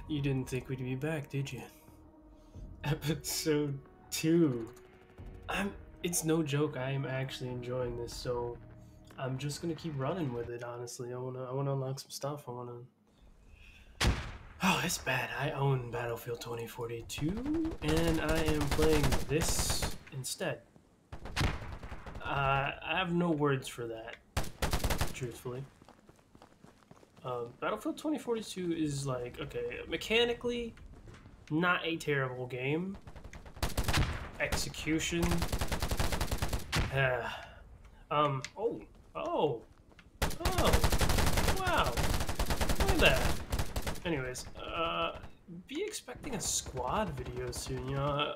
You didn't think we'd be back, did you? Episode 2. It's no joke, I am actually enjoying this, so I'm just gonna keep running with it, honestly. I wanna unlock some stuff. Oh, it's bad. I own Battlefield 2042, and I am playing this instead. I have no words for that, truthfully. Battlefield 2042 is like, okay, mechanically, not a terrible game. Execution. Oh, wow. Look at that. Anyways, be expecting a squad video soon, you know.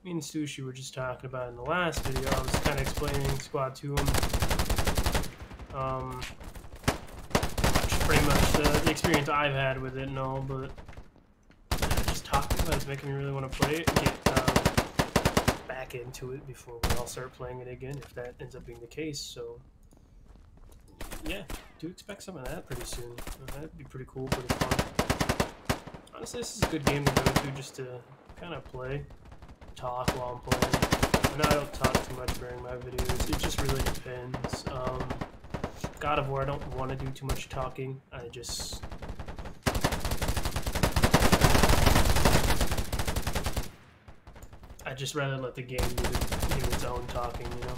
Me and Sushi were just talking about it in the last video. I was kind of explaining squad to him. Pretty much the experience I've had with it and all, but just talking about it's making me really want to play it and get back into it before we all start playing it again, if that ends up being the case. So yeah, do expect some of that pretty soon. That'd be pretty cool, pretty fun. Honestly, this is a good game to go to just to kind of play, talk while I'm playing. I know I don't talk too much during my videos, it just really depends. God of War, I don't want to do too much talking. I just rather let the game do its own talking, you know.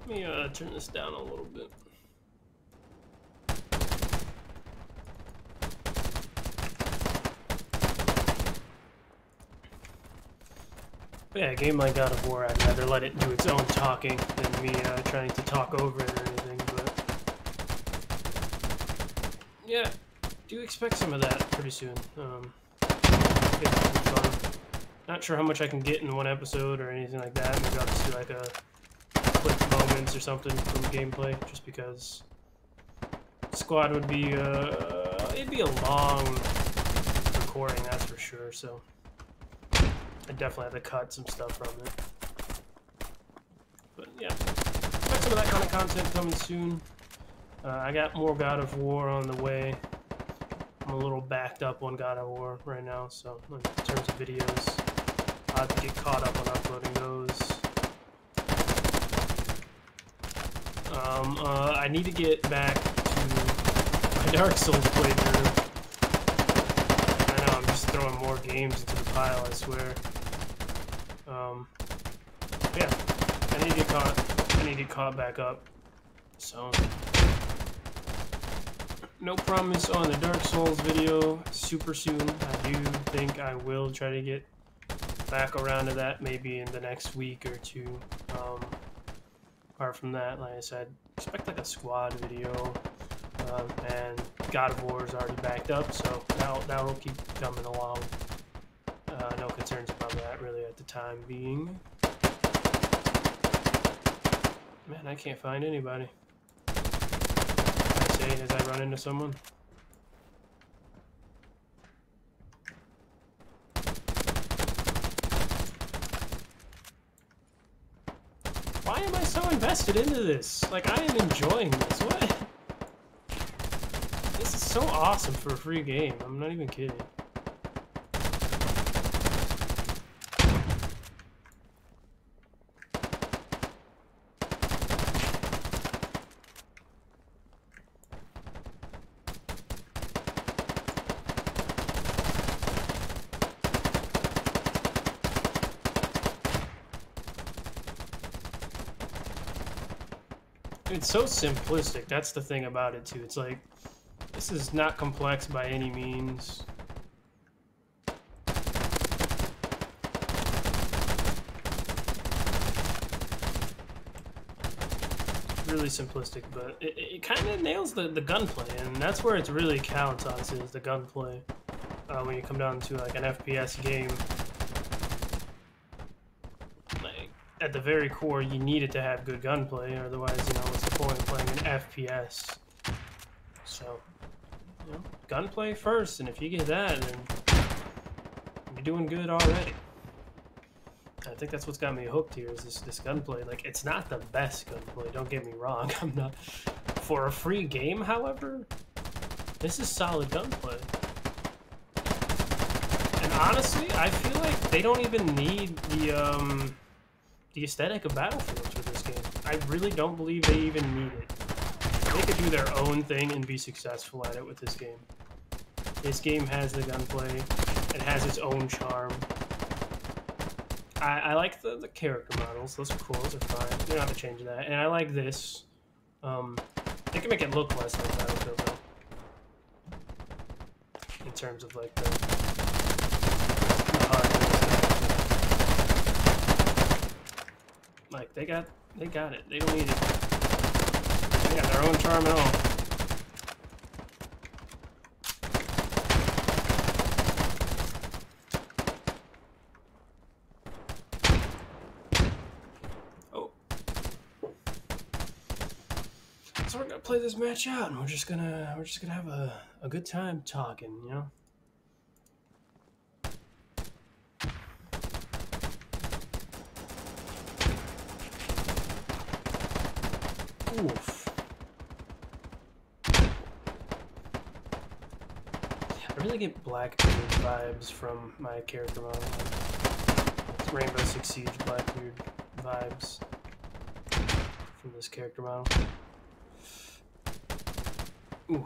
Let me turn this down a little bit. But yeah, a game like God of War, I'd rather let it do its own talking than me trying to talk over it or anything, but yeah, do expect some of that pretty soon. It's be fun. Not sure how much I can get in one episode or anything like that. Maybe I'll just do like a quick moments or something from gameplay, just because squad would be, it'd be a long recording, that's for sure, so I definitely have to cut some stuff from it. But yeah, expect some of that kind of content coming soon. I got more God of War on the way. I'm a little backed up on God of War right now, so in terms of videos, I'll have to get caught up on uploading those. I need to get back to my Dark Souls playthrough. I know, I'm just throwing more games into the pile, I swear. Yeah, I need to get caught back up. So, no promise on the Dark Souls video super soon. I do think I will try to get back around to that maybe in the next week or two. Apart from that, like I said, expect like a squad video, and God of War is already backed up, so that will keep coming along. No concerns about that really at the time being. Man, I can't find anybody. I say as I run into someone. Why am I so invested into this? Like, I am enjoying this. What? This is so awesome for a free game. I'm not even kidding. It's so simplistic. That's the thing about it too. It's like, this is not complex by any means. Really simplistic, but it kind of nails the gunplay, and that's where it really counts, honestly, is the gunplay. When you come down to like an FPS game, like at the very core, you need it to have good gunplay, otherwise, you know, what's the point of playing an FPS? So, You know, gunplay first, and if you get that, then you're doing good already. I think that's what's got me hooked here is this gunplay. Like, it's not the best gunplay, don't get me wrong. I'm not... For a free game, however, this is solid gunplay. And honestly, I feel like they don't even need the aesthetic of Battlefield for this game. I really don't believe they even need it. They could do their own thing and be successful at it with this game. This game has the gunplay. It has its own charm. I like the character models. Those are cool. Those are fine. You don't have to change that. And I like this. They can make it look less like Battlefield, though. In terms of, like, the hardness. Like, they got it. They don't need it. They got their own charm and all. So we're gonna play this match out, and we're just gonna have a good time talking, you know. Oof. I really get Blackbeard vibes from my character model. Like Rainbow Six Siege Blackbeard vibes from this character model. Ooh.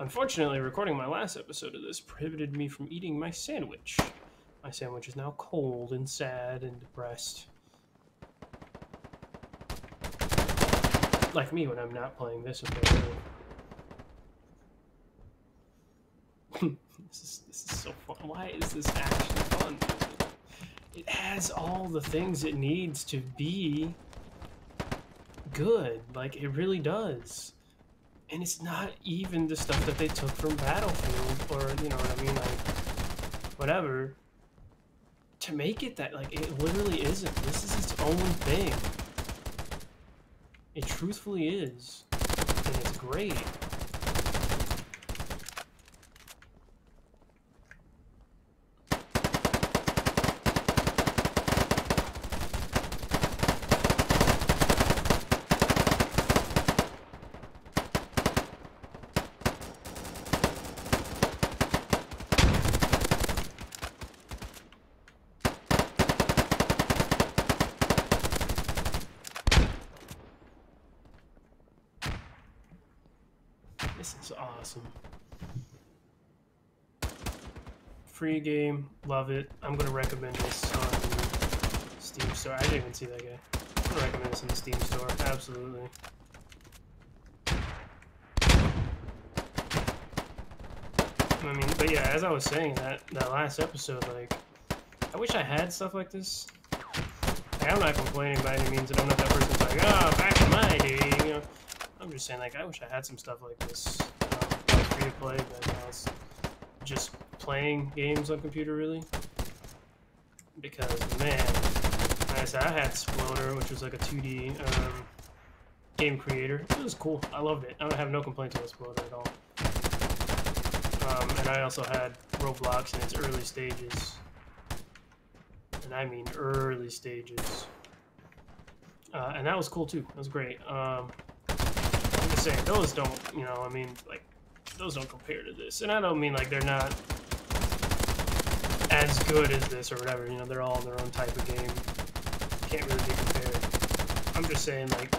Unfortunately, recording my last episode of this prohibited me from eating my sandwich. My sandwich is now cold and sad and depressed. Like me when I'm not playing this apparently. This is so fun. Why is this actually fun? It has all the things it needs to be good. Like, it really does. And it's not even the stuff that they took from Battlefield, or, you know what I mean, like, whatever, to make it that. Like, it literally isn't. This is its own thing. It truthfully is. And it's great. This is awesome. Free game, love it. I'm gonna recommend this on Steam Store. I didn't even see that guy. I'm gonna recommend this in the Steam Store, absolutely. I mean, but yeah, as I was saying that last episode, like, I wish I had stuff like this. Like, I'm not complaining by any means. I don't know if that person's like, oh, back in my day, you know. I'm just saying, like, I wish I had some stuff like this. I was free to play, but I was just playing games on computer, really. Because, man, like I said, I had Sploder, which was like a 2D game creator. It was cool. I loved it. I have no complaints with Sploder at all. And I also had Roblox in its early stages. And I mean early stages. And that was cool, too. That was great. I'm just saying, those don't, you know, I mean, like, those don't compare to this. And I don't mean, like, they're not as good as this or whatever. You know, they're all in their own type of game. Can't really be compared. I'm just saying, like,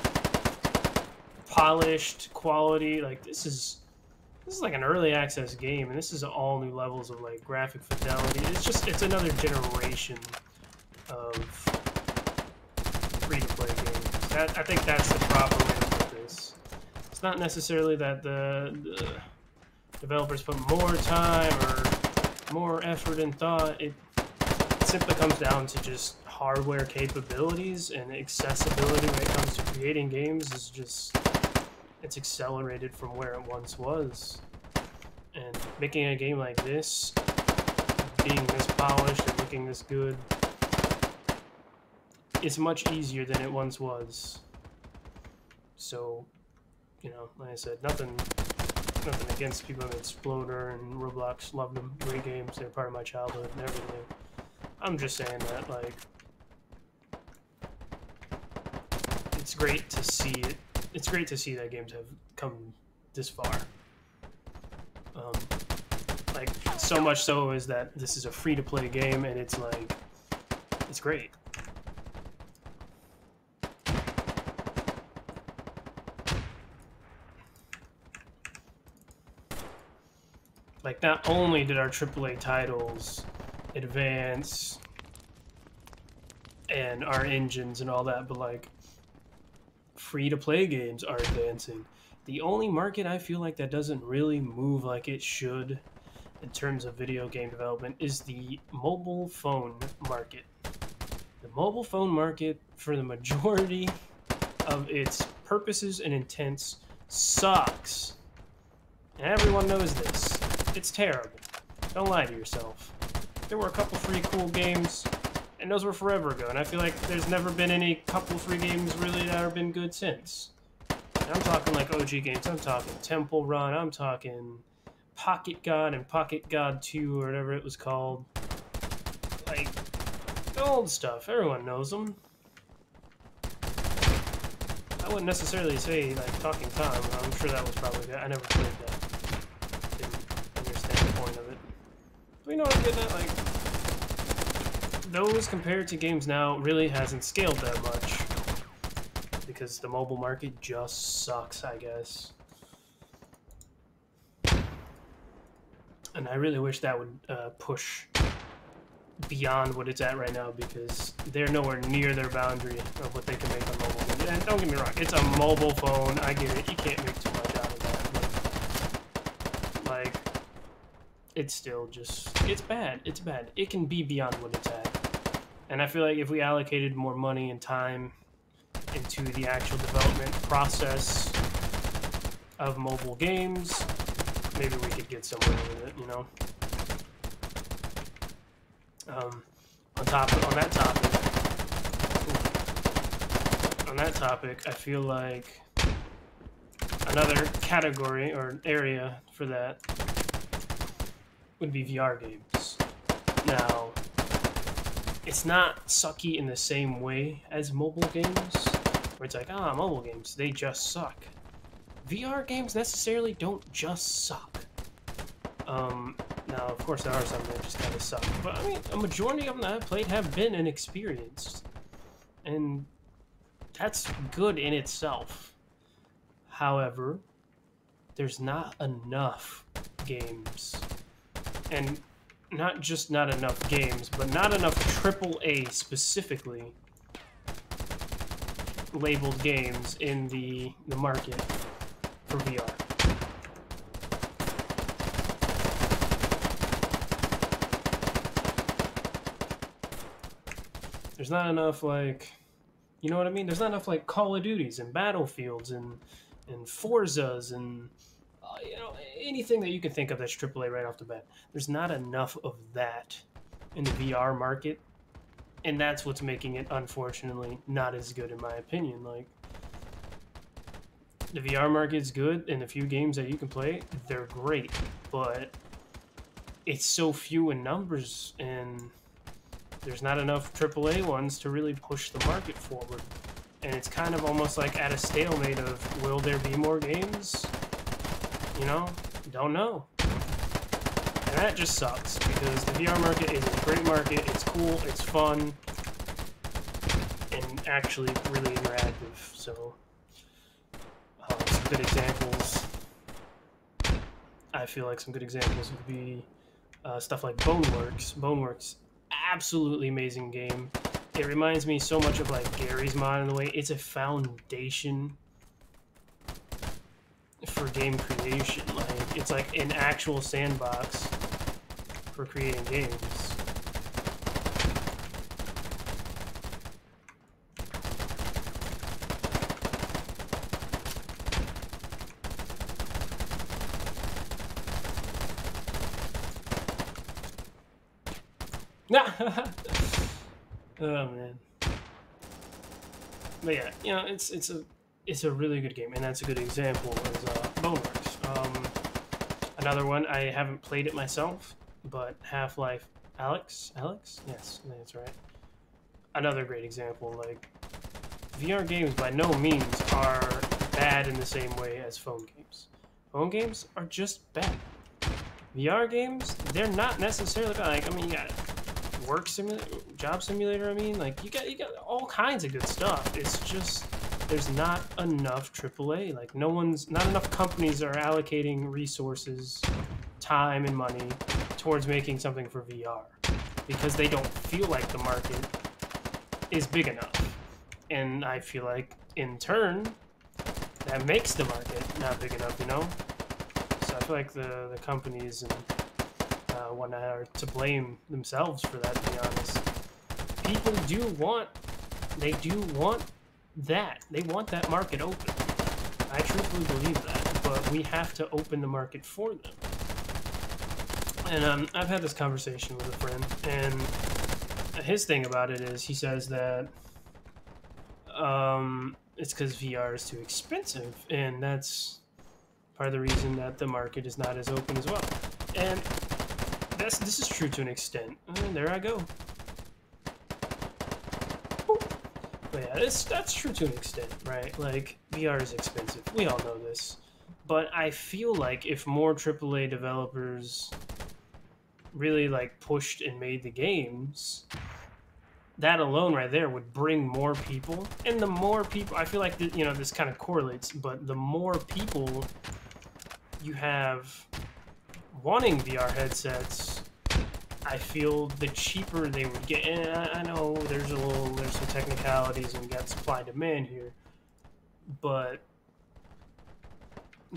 polished quality, like, this is like an early access game, and this is all new levels of, like, graphic fidelity. It's another generation of free-to-play games. I think that's the proper way to put this. It's not necessarily that the developers put more time or more effort and thought. It simply comes down to just hardware capabilities and accessibility when it comes to creating games is just, it's accelerated from where it once was. And making a game like this, being this polished and looking this good, it's much easier than it once was. So you know, like I said, nothing against people in Exploder and Roblox. Love them, great games. They're part of my childhood and everything. I'm just saying that, like, it's great to see it. It's great to see that games have come this far. Like, so much so is that this is a free-to-play game, and it's like, it's great. Like, not only did our AAA titles advance and our engines and all that, but like, free-to-play games are advancing. The only market I feel like that doesn't really move like it should in terms of video game development is the mobile phone market. The mobile phone market, for the majority of its purposes and intents, sucks. And everyone knows this. It's terrible. Don't lie to yourself. There were a couple free cool games, and those were forever ago, and I feel like there's never been any couple free games really that have been good since. And I'm talking like OG games. I'm talking Temple Run. I'm talking Pocket God and Pocket God 2 or whatever it was called. Like, the old stuff. Everyone knows them. I wouldn't necessarily say, like, Talking Tom. I'm sure that was probably good. I never played that. Didn't understand the point of it. But you know what I'm getting at? Like, those compared to games now really hasn't scaled that much. Because the mobile market just sucks, I guess. And I really wish that would push beyond what it's at right now, because they're nowhere near their boundary of what they can make on mobile. And don't get me wrong, it's a mobile phone. I get it. You can't make too much out of that. But, like, it's still just, it's bad. It's bad. It can be beyond what it's at. And I feel like if we allocated more money and time into the actual development process of mobile games, maybe we could get somewhere with it, you know? On that topic, I feel like another category or area for that would be VR games. Now, it's not sucky in the same way as mobile games, where it's like, ah, mobile games, they just suck. VR games necessarily don't just suck. Now, of course, there are some that just kind of suck. But, I mean, a majority of them that I've played have been inexperienced. And that's good in itself. However, there's not enough games. And not just not enough games, but not enough AAA specifically labeled games in the market for VR. There's not enough, like, you know what I mean? There's not enough, like, Call of Duties and Battlefields and Forzas and, you know, anything that you can think of that's AAA right off the bat. There's not enough of that in the VR market, and that's what's making it, unfortunately, not as good in my opinion. Like, the VR market's good, and the few games that you can play, they're great, but it's so few in numbers, and there's not enough AAA ones to really push the market forward. And it's kind of almost like at a stalemate of, will there be more games? You know? Don't know. And that just sucks, because the VR market is a great market, it's cool, it's fun, and actually really interactive. So, some good examples, I feel like some good examples would be stuff like Boneworks. Boneworks, absolutely amazing game. It reminds me so much of, like, Gary's Mod in the way. It's a foundation for game creation. Like, it's like an actual sandbox for creating games. Oh man. But yeah, you know, it's a it's a really good game, and that's a good example is Boneworks. Another one, I haven't played it myself, but Half-Life Alex? Yes, that's right. Another great example. Like, VR games by no means are bad in the same way as phone games. Phone games are just bad. VR games, they're not necessarily bad. Like, I mean, you got job simulator. I mean, like, you got all kinds of good stuff. It's just there's not enough AAA. Like, not enough companies are allocating resources, time, and money towards making something for VR because they don't feel like the market is big enough. And I feel like, in turn, that makes the market not big enough, you know? So I feel like the companies and whatnot are to blame themselves for that, to be honest. People do want that. They want that market open. I truthfully believe that, but we have to open the market for them. And I've had this conversation with a friend, and his thing about it is he says that it's because VR is too expensive, and that's part of the reason that the market is not as open as well. And this is true to an extent. And there I go. But yeah, that's true to an extent, right? Like, VR is expensive. We all know this. But I feel like if more AAA developers really, like, pushed and made the games, that alone right there would bring more people. And the more people, I feel like, you know, this kind of correlates, but the more people you have wanting VR headsets, I feel the cheaper they would get. And I know there's some technicalities and we got supply and demand here, but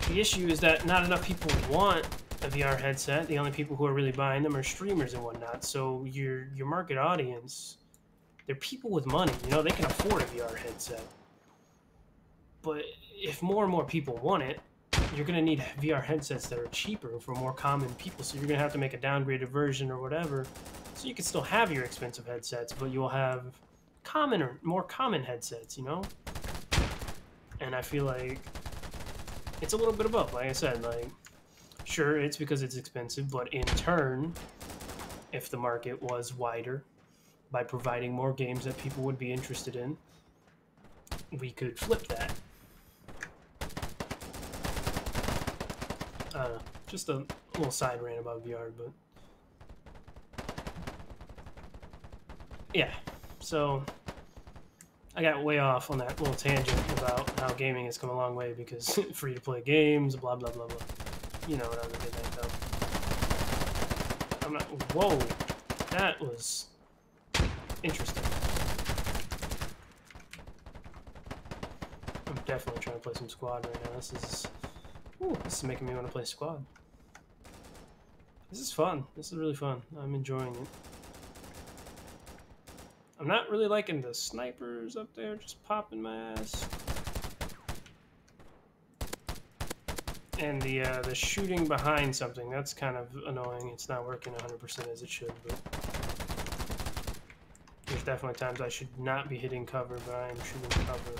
the issue is that not enough people want a VR headset. The only people who are really buying them are streamers and whatnot. So your market audience, they're people with money. You know, they can afford a VR headset. But if more and more people want it, you're going to need VR headsets that are cheaper for more common people. So you're going to have to make a downgraded version or whatever. So you can still have your expensive headsets, but you'll have more common headsets, you know? And I feel like it's a little bit of both. Like I said, like, sure, it's because it's expensive, but in turn, if the market was wider by providing more games that people would be interested in, we could flip that. Just a little side rant about VR, but yeah, so I got way off on that little tangent about how gaming has come a long way because free-to-play games, blah, blah, blah, blah. You know what I was getting at, though. I'm not... Whoa! That was interesting. I'm definitely trying to play some squad right now. This is making me want to play squad. This is fun. This is really fun. I'm enjoying it. I'm not really liking the snipers up there just popping my ass. And the shooting behind something, that's kind of annoying. It's not working 100% as it should, but there's definitely times I should not be hitting cover, but I am shooting cover.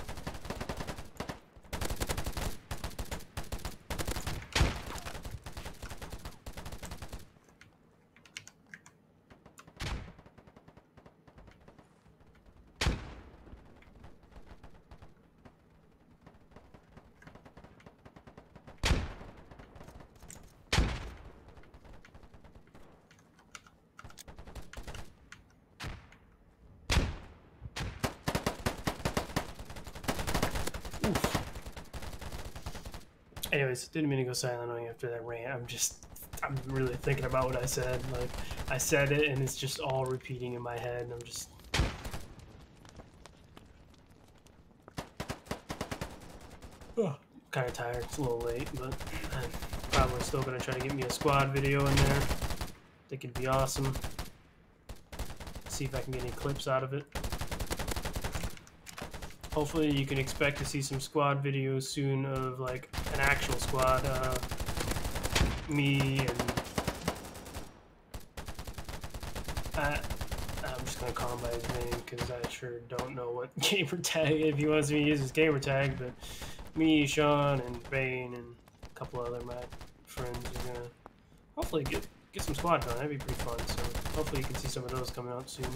Anyways, didn't mean to go silent on you after that rant. I'm really thinking about what I said. Like, I said it and it's just all repeating in my head, and I'm just... kind of tired. It's a little late, but I'm probably still going to try to get me a squad video in there. I think it'd be awesome. See if I can get any clips out of it. Hopefully you can expect to see some squad videos soon of, like, an actual squad. Me and... I'm just gonna call him by his name because I sure don't know what gamer tag, if he wants me to use his gamer tag, but me, Sean, and Bane, and a couple other my friends are gonna hopefully get some squad done. That'd be pretty fun, so hopefully you can see some of those coming out soon.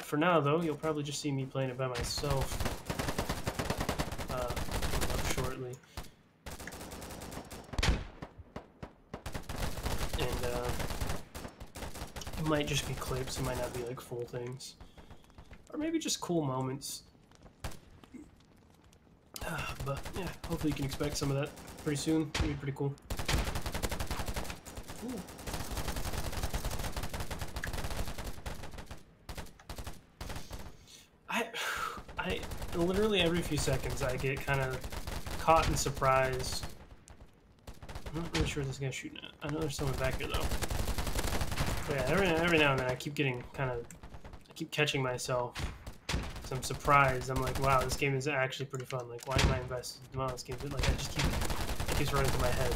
For now, though, you'll probably just see me playing it by myself shortly. And it might just be clips, it might not be like full things. Or maybe just cool moments. But yeah, hopefully you can expect some of that pretty soon. It'll be pretty cool. Ooh. I literally every few seconds I get kind of caught in surprise. I'm not really sure what this guy's shooting at. I know there's someone back here though. But yeah, every now and then I keep getting I keep catching myself. So I'm surprised. I'm like, wow, this game is actually pretty fun. Like, why am I invested in this game? Like, it keeps running through my head.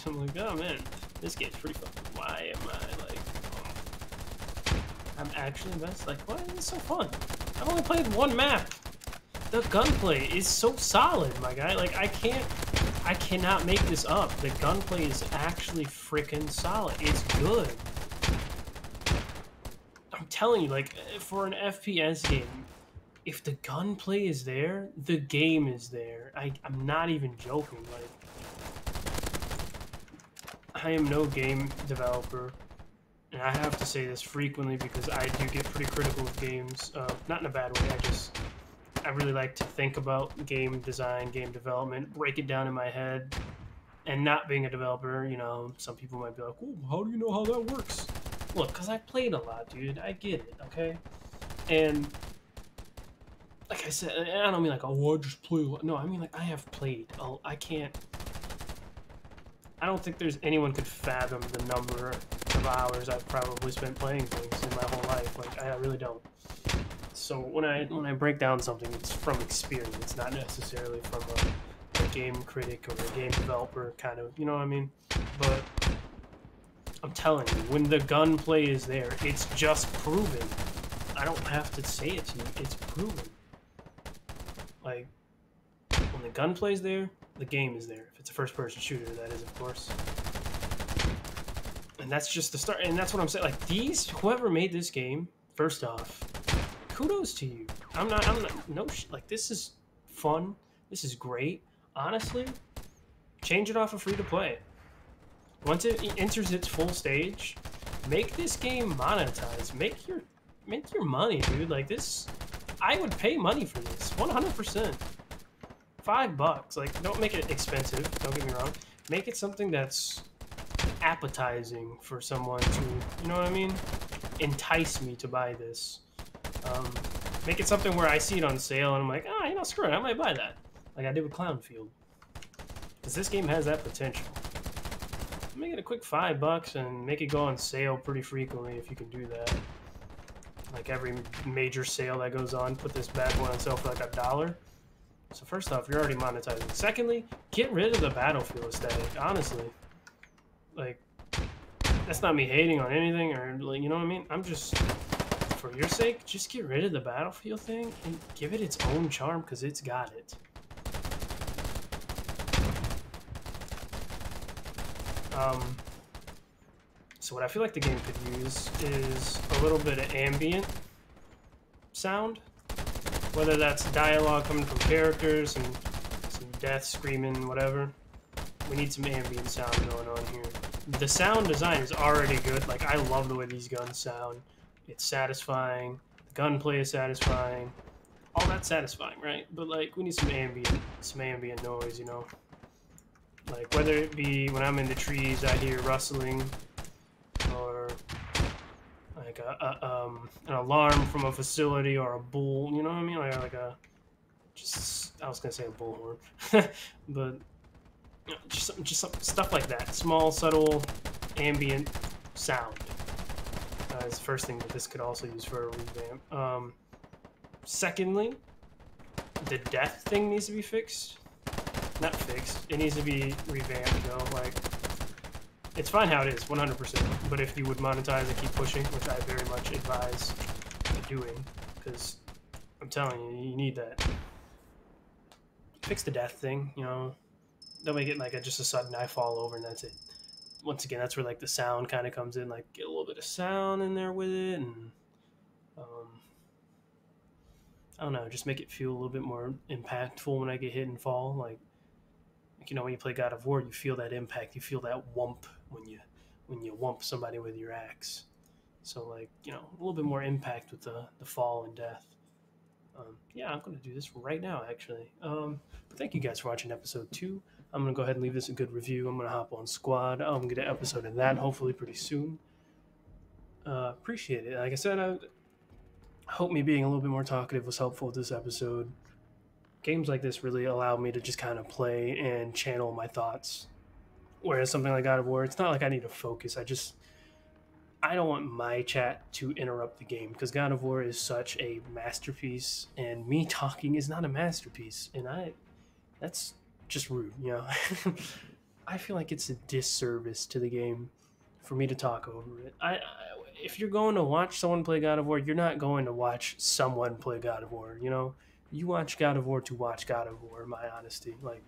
I'm like, oh man, this game's pretty fun. Why am I like, I'm actually invested? Like, why is this so fun? I've only played one map. The gunplay is so solid, my guy. Like, I cannot make this up. The gunplay is actually freaking solid. It's good. I'm telling you, like, for an FPS game, if the gunplay is there, the game is there. I'm not even joking. Like, I am no game developer. And I have to say this frequently because I do get pretty critical of games. Not in a bad way, I really like to think about game design, game development, break it down in my head. And not being a developer, you know, some people might be like, oh, how do you know how that works? Look, because I played a lot, dude. I get it, okay? And like I said, and I don't mean like, oh, I just play a lot. No, I mean like I have played. Oh, I don't think there's anyone could fathom the number of hours I've probably spent playing things in my whole life. Like, I really don't. So when I break down something, it's from experience, not necessarily from a game critic or a game developer kind of, you know what I mean? But I'm telling you, when the gunplay is there, it's just proven. I don't have to say it to you, it's proven. Like, when the gunplay is there, the game is there. If it's a first-person shooter, that is, of course. And that's just the start. And that's what I'm saying. Like, whoever made this game, first off, kudos to you. Like, this is fun. This is great. Honestly, change it off of free-to-play. Once it enters its full stage, make this game monetize. Make your money, dude. Like, this, I would pay money for this, 100%. $5. Like, don't make it expensive. Don't get me wrong. Make it something that's appetizing for someone to, you know what I mean? Entice me to buy this. Make it something where I see it on sale and I'm like, you know, screw it, I might buy that. Like I did with Clownfield. Because this game has that potential. Make it a quick $5 and make it go on sale pretty frequently if you can do that. Like every major sale that goes on, put this bad boy on sale for like $1. So first off, you're already monetizing. Secondly, get rid of the Battlefield aesthetic, honestly. Like, that's not me hating on anything or, like, you know what I mean? I'm just, for your sake, just get rid of the Battlefield thing and give it its own charm because it's got it. So what I feel like the game could use is a little bit of ambient sound. Whether that's dialogue coming from characters and some death screaming, whatever. We need some ambient sound going on here. The sound design is already good. Like, I love the way these guns sound. It's satisfying. The gunplay is satisfying. All that's satisfying, right? But, like, we need some ambient noise, you know? Like, whether it be when I'm in the trees, I hear rustling, or like an alarm from a facility or a bull, you know what I mean? Like I was gonna say a bullhorn, but you know, just some stuff like that. Small, subtle, ambient sound is the first thing that this could also use for a revamp. Secondly, the death thing needs to be fixed. Not fixed. It needs to be revamped, though. Like, It's fine how it is, 100%. But if you would monetize and keep pushing, which I very much advise doing, because I'm telling you, you need that. Fix the death thing, you know. Don't make it like just a sudden I fall over and that's it. Once again, that's where like the sound kind of comes in, like get a little bit of sound in there with it, and I don't know, just make it feel a little bit more impactful when I get hit and fall. Like you know, when you play God of War, you feel that impact, you feel that whump when you whump somebody with your axe. So like, you know, a little bit more impact with the fall and death. Yeah, I'm going to do this right now, actually. But thank you guys for watching episode 2. I'm going to go ahead and leave this a good review. I'm going to hop on Squad. I'm going to get an episode of that hopefully pretty soon. Appreciate it. Like I said, I hope me being a little bit more talkative was helpful with this episode. Games like this really allow me to just kind of play and channel my thoughts. Whereas something like God of War, it's not like I need to focus. I don't want my chat to interrupt the game because God of War is such a masterpiece, and me talking is not a masterpiece, and that's just rude, you know. I feel like it's a disservice to the game for me to talk over it. If you're going to watch someone play God of War, you're not going to watch someone play God of War, you know. You watch God of War to watch God of War, in my honesty. Like,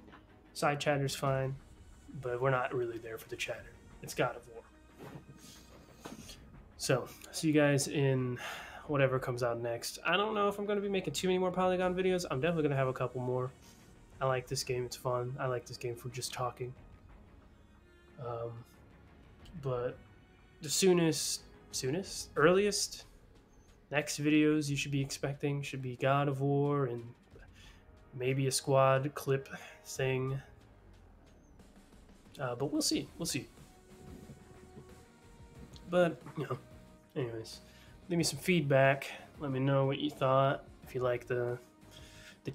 side chatter's fine, but we're not really there for the chatter. It's God of War. So, see you guys in whatever comes out next. I don't know if I'm going to be making too many more Polygon videos. I'm definitely going to have a couple more. I like this game. It's fun. I like this game for just talking. But the earliest next videos you should be expecting should be God of War and maybe a Squad clip thing. But we'll see. We'll see. But, you know, anyways, leave me some feedback. Let me know what you thought. If you like the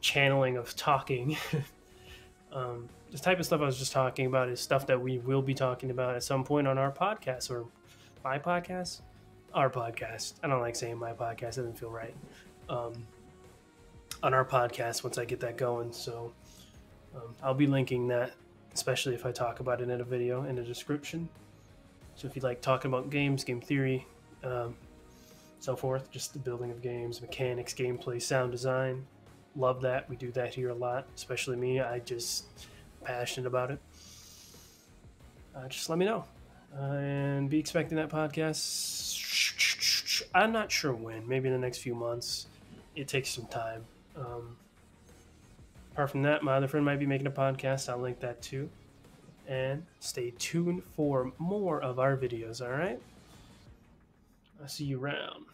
channeling of talking. This type of stuff I was just talking about is stuff that we will be talking about at some point on our podcast, or my podcast? Our podcast. I don't like saying my podcast. It doesn't feel right. On our podcast once I get that going. So I'll be linking that, especially if I talk about it in a video in the description. So if you like talking about games, game theory, so forth, just the building of games, mechanics, gameplay, sound design, love that. We do that here a lot, especially me. I just passionate about it. Just let me know and be expecting that podcast. I'm not sure when, maybe in the next few months. It takes some time. Apart from that, my other friend might be making a podcast. I'll link that too. And stay tuned for more of our videos, all right? I'll see you around.